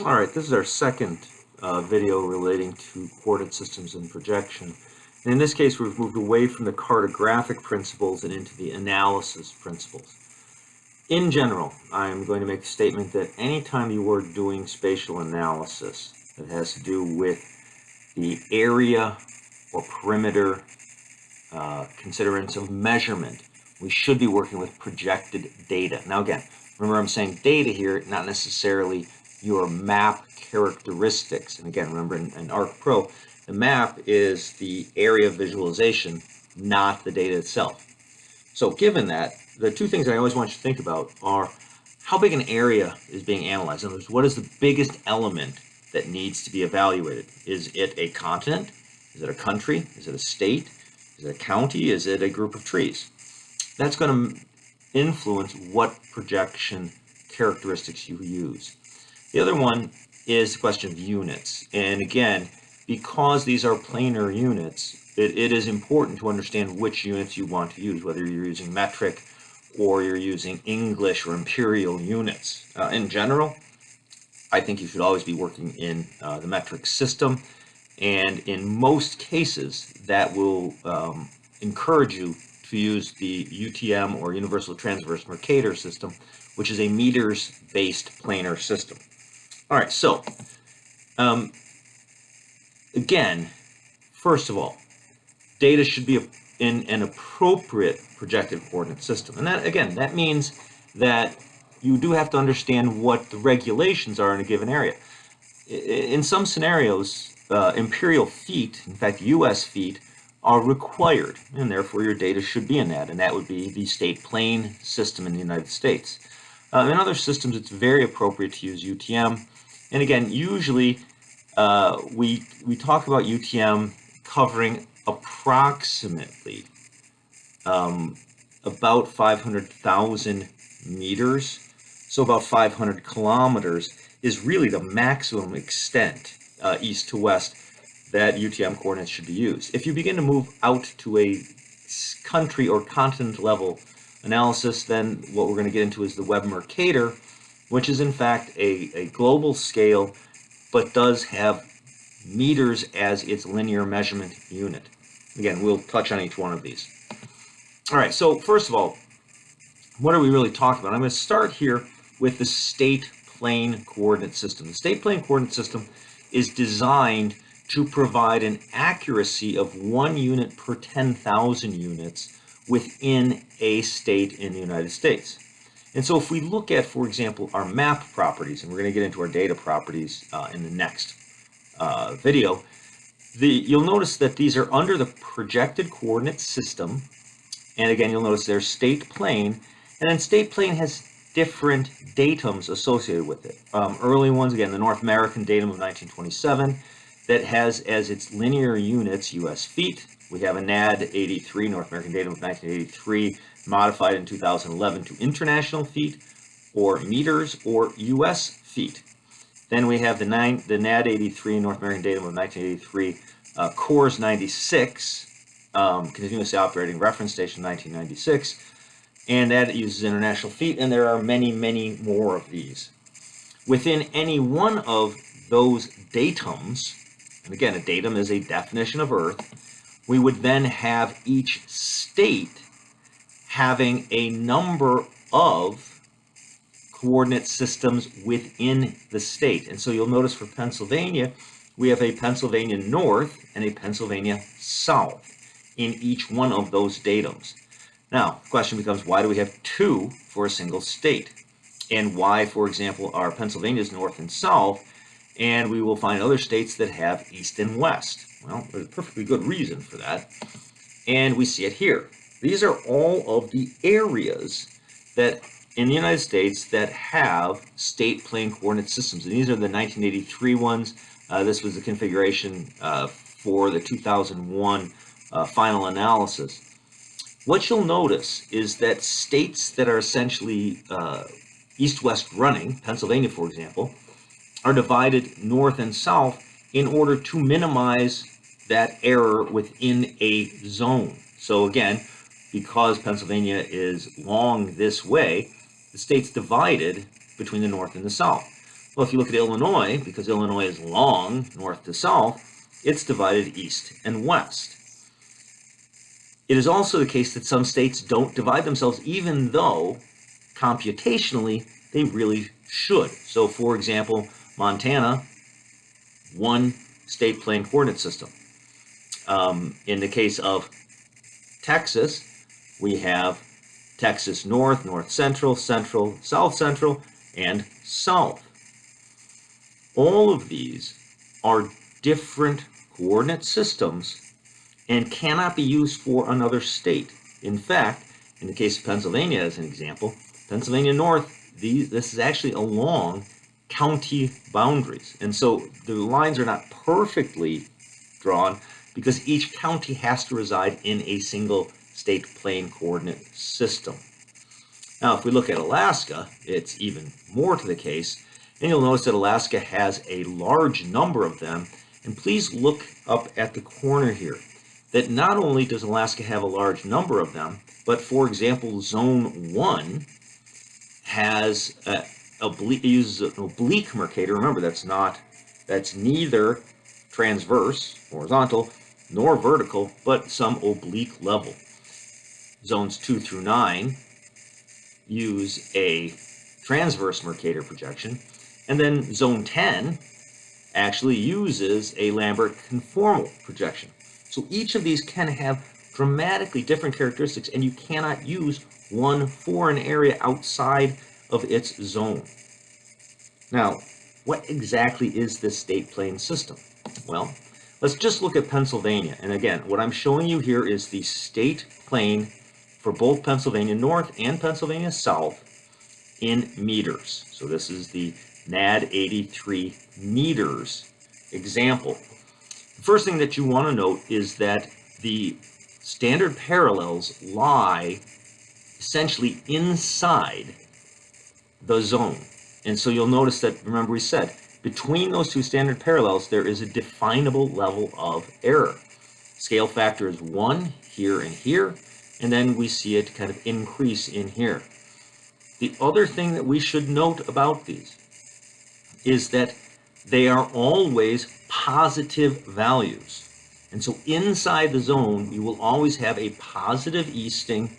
All right, this is our second video relating to coordinate systems and projection. And in this case, we've moved away from the cartographic principles and into the analysis principles. In general, I'm going to make the statement that anytime you are doing spatial analysis that has to do with the area or perimeter considerance of measurement, we should be working with projected data. Now again, remember I'm saying data here, not necessarily your map characteristics. And again, remember in ArcPro, the map is the area of visualization, not the data itself. So given that, the two things I always want you to think about are how big an area is being analyzed. In other words, what is the biggest element that needs to be evaluated? Is it a continent? Is it a country? Is it a state? Is it a county? Is it a group of trees? That's going to influence what projection characteristics you use. The other one is the question of units. And again, because these are planar units, it is important to understand which units you want to use, whether you're using metric or you're using English or imperial units. In general, I think you should always be working in the metric system. And in most cases, that will encourage you to use the UTM or Universal Transverse Mercator system, which is a meters-based planar system. All right, so again, first of all, data should be in an appropriate projected coordinate system. And that, again, that means that you do have to understand what the regulations are in a given area. In some scenarios, imperial feet, in fact, US feet, are required, and therefore your data should be in that, and that would be the state plane system in the United States. In other systems, it's very appropriate to use UTM. And again, usually we talk about UTM covering approximately about 500,000 meters, so about 500 kilometers is really the maximum extent east to west that UTM coordinates should be used. If you begin to move out to a country or continent level analysis, then what we're going to get into is the Web Mercator, which is in fact a global scale, but does have meters as its linear measurement unit. Again, we'll touch on each one of these. All right, so first of all, what are we really talking about? I'm going to start here with the state plane coordinate system. The state plane coordinate system is designed to provide an accuracy of 1 unit per 10,000 units within a state in the United States. And so if we look at, for example, our map properties, and we're going to get into our data properties in the next video, you'll notice that these are under the projected coordinate system. And again, you'll notice there's state plane, and then state plane has different datums associated with it. Early ones, again, the North American datum of 1927, that has as its linear units US feet. We have a NAD 83, North American datum of 1983, modified in 2011 to international feet, or meters, or US feet. Then we have the NAD 83, North American datum of 1983, CORS 96, continuously operating reference station 1996, and that uses international feet, and there are many, many more of these. Within any one of those datums, and again, a datum is a definition of Earth, we would then have each state having a number of coordinate systems within the state. And so you'll notice for Pennsylvania, we have a Pennsylvania North and a Pennsylvania South in each one of those datums. Now, the question becomes, why do we have 2 for a single state? And why, for example, are Pennsylvania's North and South, and we will find other states that have East and West? Well, there's a perfectly good reason for that, and we see it here. These are all of the areas that in the United States that have state plane coordinate systems, and these are the 1983 ones. This was the configuration for the 2001 final analysis. What you'll notice is that states that are essentially east-west running, Pennsylvania, for example, are divided north and south in order to minimize that error within a zone. So again, because Pennsylvania is long this way, the state's divided between the north and the south. Well, if you look at Illinois, because Illinois is long, north to south, it's divided east and west. It is also the case that some states don't divide themselves, even though computationally they really should. So, for example, Montana, one state plane coordinate system. In the case of Texas, we have Texas North, North Central, Central, South Central, and South. All of these are different coordinate systems and cannot be used for another state. In fact, in the case of Pennsylvania as an example, Pennsylvania North, this is actually along county boundaries. And so the lines are not perfectly drawn because each county has to reside in a single state plane coordinate system. Now, if we look at Alaska, it's even more to the case, and you'll notice that Alaska has a large number of them. And please look up at the corner here, that not only does Alaska have a large number of them, but for example, Zone 1 has uses an oblique Mercator. Remember, that's neither transverse, horizontal, nor vertical, but some oblique level. Zones 2 through 9 use a transverse Mercator projection, and then Zone 10 actually uses a Lambert conformal projection. So each of these can have dramatically different characteristics, and you cannot use one for an area outside of its zone. Now, what exactly is this state plane system? Well, let's just look at Pennsylvania. And again, what I'm showing you here is the state plane for both Pennsylvania North and Pennsylvania South in meters. So this is the NAD 83 meters example. The first thing that you want to note is that the standard parallels lie essentially inside the zone. And so you'll notice that, remember we said, between those two standard parallels, there is a definable level of error. Scale factor is 1 here and here, and then we see it kind of increase in here. The other thing that we should note about these is that they are always positive values. And so inside the zone, you will always have a positive easting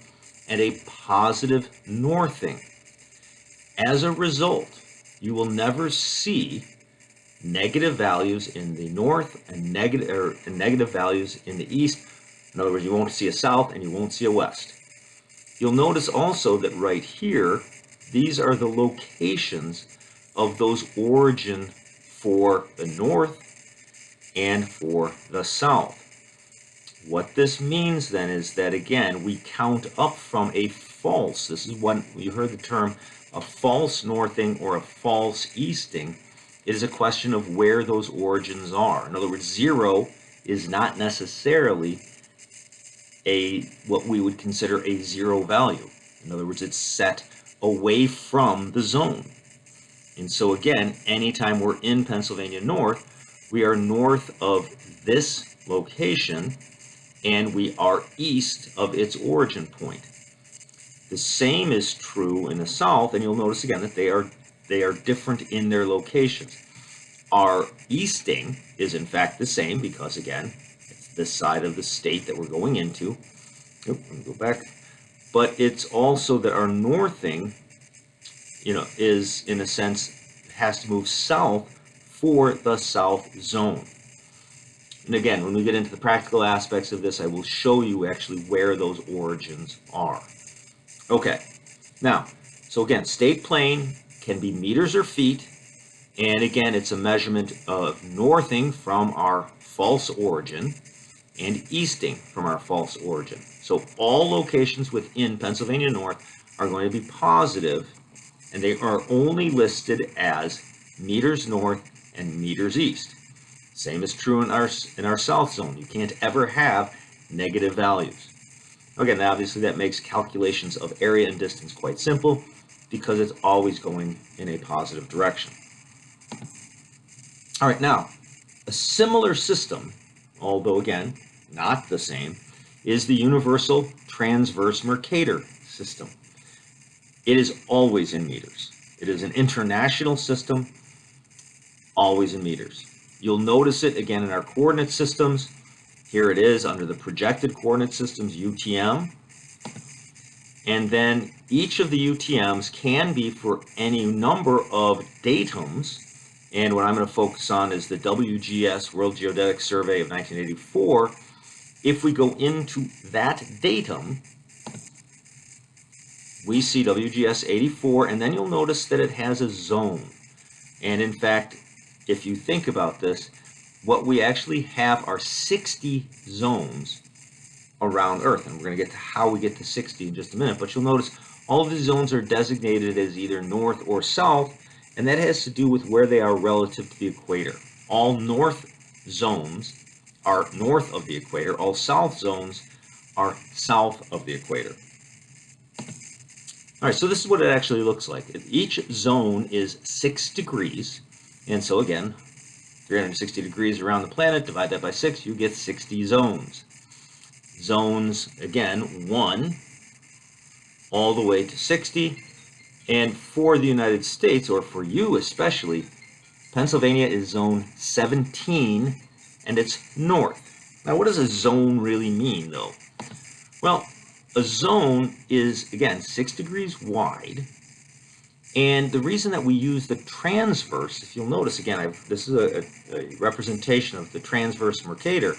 and a positive northing. As a result, you will never see negative values in the north and negative values in the east. In other words, you won't see a south and you won't see a west. You'll notice also that right here, these are the locations of those origin for the north and for the south. What this means then is that, again, we count up from a false. This is when you heard the term a false northing or a false easting. It is a question of where those origins are. In other words, 0 is not necessarily what we would consider a 0 value. In other words, it's set away from the zone. And so again, anytime we're in Pennsylvania North, we are north of this location and we are east of its origin point. The same is true in the south, and you'll notice again that they are different in their locations. Our easting is in fact the same because, again, it's this side of the state that we're going into. Let me go back. But it's also that our northing, is in a sense has to move south for the south zone. And again, when we get into the practical aspects of this, I will show you actually where those origins are. Okay, now, so again, state plane can be meters or feet, and again, it's a measurement of northing from our false origin and easting from our false origin. So all locations within Pennsylvania North are going to be positive, and they are only listed as meters north and meters east. Same is true in our south zone. You can't ever have negative values. Again, obviously that makes calculations of area and distance quite simple because it's always going in a positive direction. All right, now, a similar system, although again, not the same, is the universal transverse Mercator system. It is always in meters. It is an international system. always in meters. You'll notice it again in our coordinate systems. Here it is under the projected coordinate systems, UTM. And then each of the UTMs can be for any number of datums. And what I'm going to focus on is the WGS, World Geodetic Survey of 1984. If we go into that datum, we see WGS 84, and then you'll notice that it has a zone. And in fact, if you think about this, what we actually have are 60 zones around Earth. And we're going to get to how we get to 60 in just a minute. But you'll notice all of these zones are designated as either north or south, and that has to do with where they are relative to the equator. All north zones are north of the equator. All south zones are south of the equator. All right, so this is what it actually looks like. Each zone is 6 degrees. And so again, 360 degrees around the planet, divide that by 6, you get 60 zones. Zones, again, 1 all the way to 60. And for the United States, or for you especially, Pennsylvania is zone 17, and it's north. Now, what does a zone really mean, though? Well, a zone is, again, 6 degrees wide. And the reason that we use the transverse, if you'll notice, again, this is a representation of the transverse Mercator.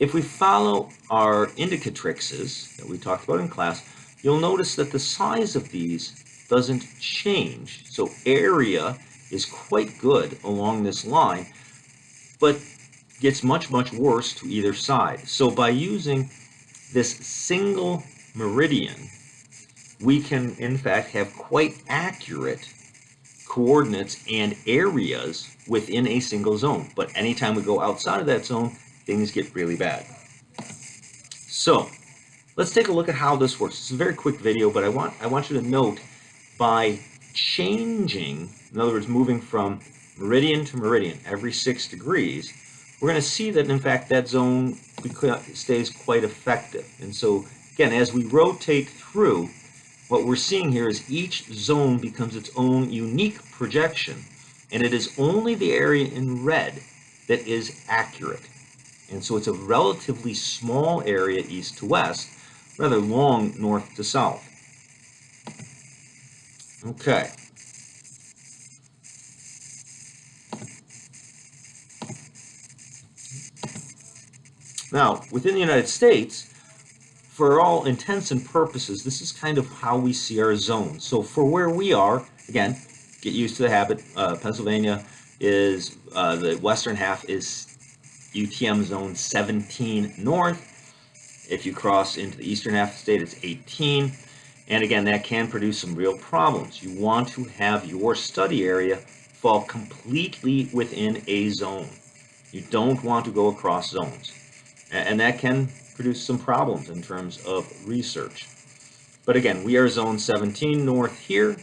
If we follow our indicatrixes that we talked about in class, you'll notice that the size of these doesn't change. So area is quite good along this line, but gets much, much worse to either side. So by using this single meridian, we can, in fact, have quite accurate coordinates and areas within a single zone. But anytime we go outside of that zone, things get really bad. So let's take a look at how this works. It's a very quick video, but I want you to note, by changing, in other words, moving from meridian to meridian every 6 degrees, we're going to see that, in fact, that zone stays quite effective. And so, again, as we rotate through, what we're seeing here is each zone becomes its own unique projection, and it is only the area in red that is accurate. And so it's a relatively small area east to west, rather long north to south. Okay. Now, within the United States, for all intents and purposes, this is kind of how we see our zones. So for where we are, again, get used to the habit. Pennsylvania is, the western half is UTM zone 17 north. If you cross into the eastern half of the state, it's 18. And again, that can produce some real problems. You want to have your study area fall completely within a zone. You don't want to go across zones. And that can produce some problems in terms of research. But again, we are zone 17 north here,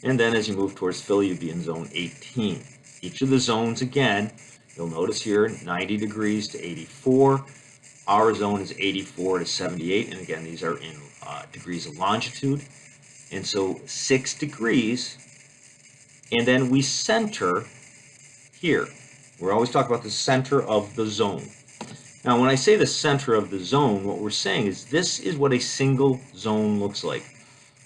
and then as you move towards Philly, you'd be in zone 18. Each of the zones, again, you'll notice here, 90 degrees to 84. Our zone is 84 to 78, and again, these are in degrees of longitude. And so 6 degrees, and then we center here. We're always talking about the center of the zone. Now, when I say the center of the zone, what we're saying is this is what a single zone looks like.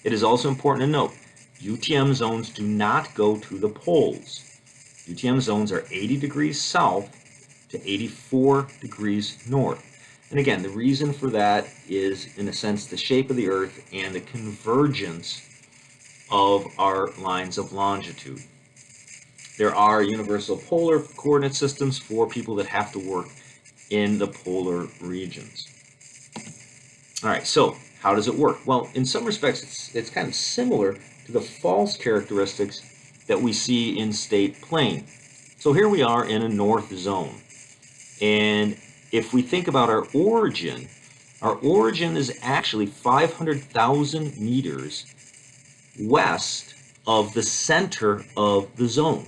It is also important to note, UTM zones do not go to the poles. UTM zones are 80 degrees south to 84 degrees north. And again, the reason for that is, in a sense, the shape of the Earth and the convergence of our lines of longitude. There are universal polar coordinate systems for people that have to work in the polar regions. All right, so how does it work? Well, in some respects, it's kind of similar to the false characteristics that we see in state plane. So here we are in a north zone. And if we think about our origin is actually 500,000 meters west of the center of the zone.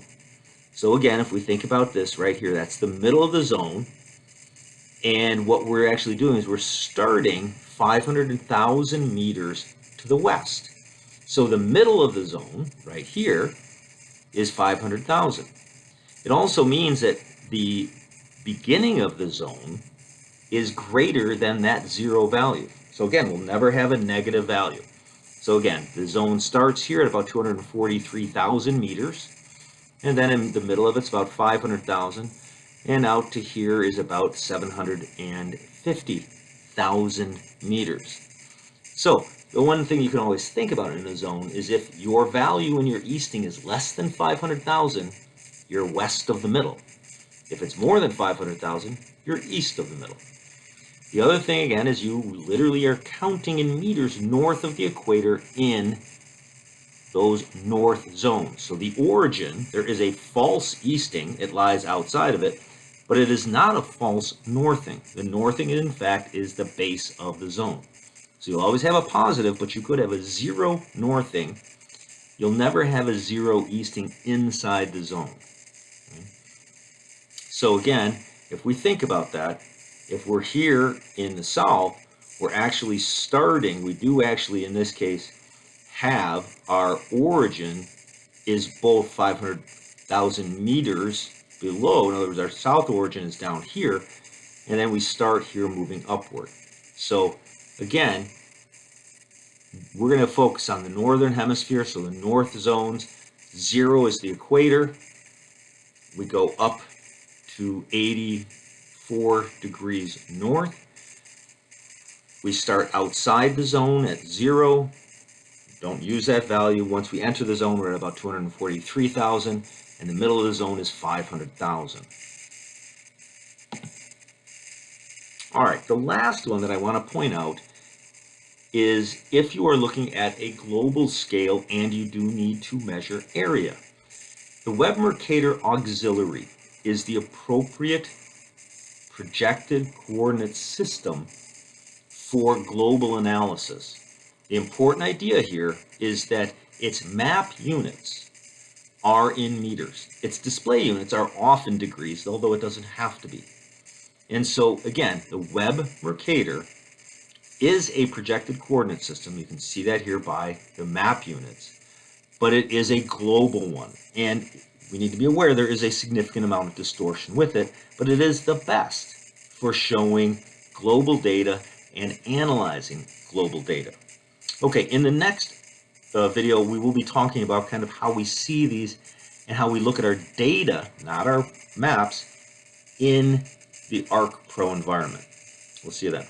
So again, if we think about this right here, that's the middle of the zone. And what we're actually doing is we're starting 500,000 meters to the west. So the middle of the zone, right here, is 500,000. It also means that the beginning of the zone is greater than that 0 value. So again, we'll never have a negative value. So again, the zone starts here at about 243,000 meters, and then in the middle of it's about 500,000, and out to here is about 750,000 meters. So the one thing you can always think about in a zone is if your value in your easting is less than 500,000, you're west of the middle. If it's more than 500,000, you're east of the middle. The other thing, again, is you literally are counting in meters north of the equator in those north zones. So the origin, there is a false easting. It lies outside of it, but it is not a false northing. The northing, in fact, is the base of the zone. So you'll always have a positive, but you could have a 0 northing. You'll never have a 0 easting inside the zone. Okay? So again, if we think about that, if we're here in the south, we're actually starting, we do actually in this case have our origin is both 500,000 meters below. In other words, our south origin is down here, and then we start here moving upward. So again, we're going to focus on the northern hemisphere, so the north zones. 0 is the equator. We go up to 84 degrees north. We start outside the zone at 0. Don't use that value. Once we enter the zone, we're at about 243,000, and the middle of the zone is 500,000. All right, the last one that I want to point out is if you are looking at a global scale and you do need to measure area. The Web Mercator auxiliary is the appropriate projected coordinate system for global analysis. The important idea here is that its map units are in meters. Its display units are often degrees, although it doesn't have to be. And so again, the Web Mercator is a projected coordinate system. You can see that here by the map units, but it is a global one. And we need to be aware there is a significant amount of distortion with it, but it is the best for showing global data and analyzing global data. Okay, in the next video, we will be talking about kind of how we see these and how we look at our data, not our maps, in the ArcPro environment. We'll see you then.